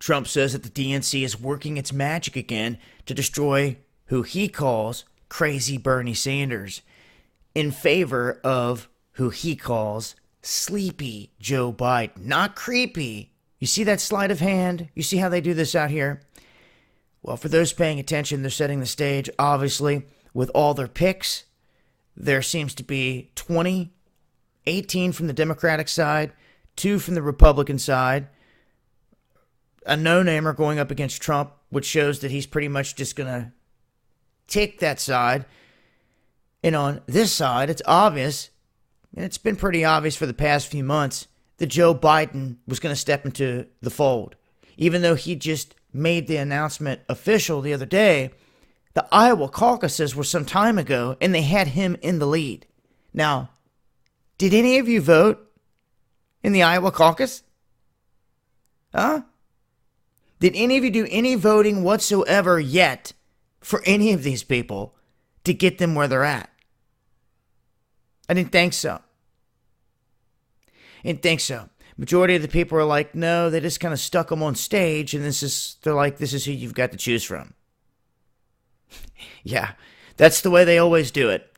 Trump says that the DNC is working its magic again to destroy who he calls crazy Bernie Sanders in favor of who he calls sleepy Joe Biden. Not creepy. You see that sleight of hand? You see how they do this out here? Well, for those paying attention, they're setting the stage, obviously, with all their picks. There seems to be 20, 18 from the Democratic side, 2 from the Republican side, a no-namer going up against Trump, which shows that he's pretty much just going to take that side. And on this side, it's obvious, and it's been pretty obvious for the past few months, that Joe Biden was going to step into the fold. Even though he just made the announcement official the other day, the Iowa caucuses were some time ago, and they had him in the lead. Now, did any of you vote in the Iowa caucus? Huh? Did any of you do any voting whatsoever yet for any of these people to get them where they're at? I didn't think so. Majority of the people are like, no, they just kind of stuck them on stage, and this is who you've got to choose from. Yeah, that's the way they always do it.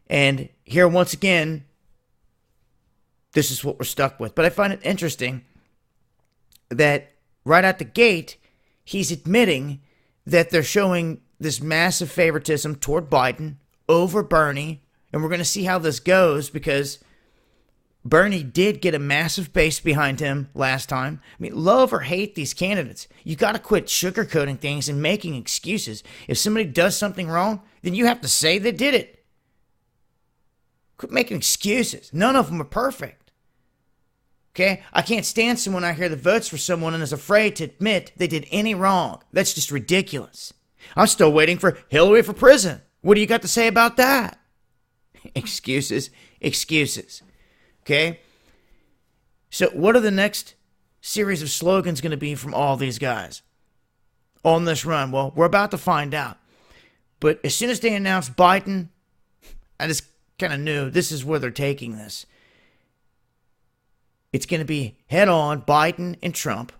And here, once again, this is what we're stuck with. But I find it interesting that right out the gate, he's admitting that they're showing this massive favoritism toward Biden over Bernie. And we're going to see how this goes, because Bernie did get a massive base behind him last time. I mean, love or hate these candidates, you got to quit sugarcoating things and making excuses. If somebody does something wrong, then you have to say they did it. Quit making excuses. None of them are perfect. Okay? I can't stand someone out here that votes for someone and is afraid to admit they did any wrong. That's just ridiculous. I'm still waiting for Hillary for prison. What do you got to say about that? Excuses. Okay? So what are the next series of slogans going to be from all these guys on this run? Well, we're about to find out. But as soon as they announced Biden, I just kind of knew this is where they're taking this. It's going to be head on Biden and Trump.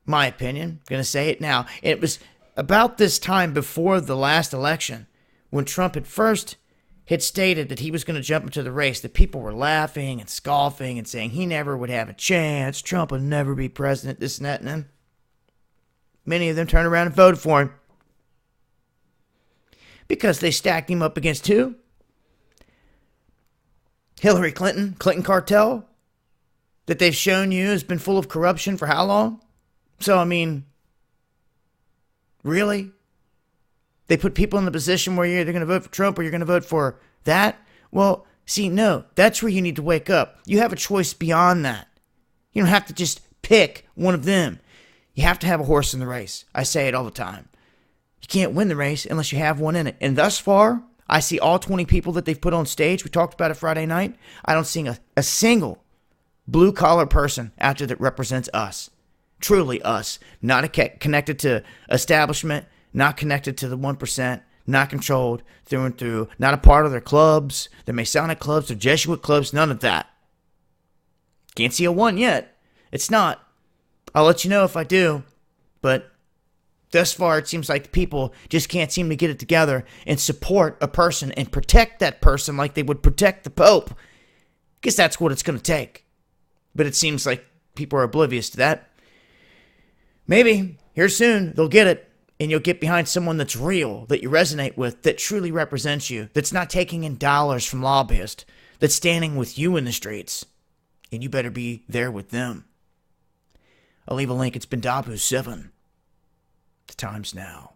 My opinion. I'm going to say it now. It was about this time before the last election when Trump had stated that he was going to jump into the race, that people were laughing and scoffing and saying he never would have a chance. Trump would never be president, this and that. And then many of them turned around and voted for him. Because they stacked him up against who? Hillary Clinton cartel, that they've shown you has been full of corruption for how long? So, I mean, really? They put people in the position where you're either going to vote for Trump or you're going to vote for that? Well, see, no, that's where you need to wake up. You have a choice beyond that. You don't have to just pick one of them. You have to have a horse in the race. I say it all the time. You can't win the race unless you have one in it. And thus far, I see all 20 people that they've put on stage. We talked about it Friday night. I don't see a single blue-collar person out there that represents us. Truly us. Not connected to establishment, not connected to the 1%, not controlled through and through, not a part of their clubs, their Masonic clubs, their Jesuit clubs, none of that. Can't see a one yet. It's not. I'll let you know if I do. But thus far, it seems like the people just can't seem to get it together and support a person and protect that person like they would protect the Pope. Because that's what it's going to take. But it seems like people are oblivious to that. Maybe here soon they'll get it, and you'll get behind someone that's real, that you resonate with, that truly represents you, that's not taking in dollars from lobbyists, that's standing with you in the streets. And you better be there with them. I'll leave a link. It's been Dabu7. The time's now.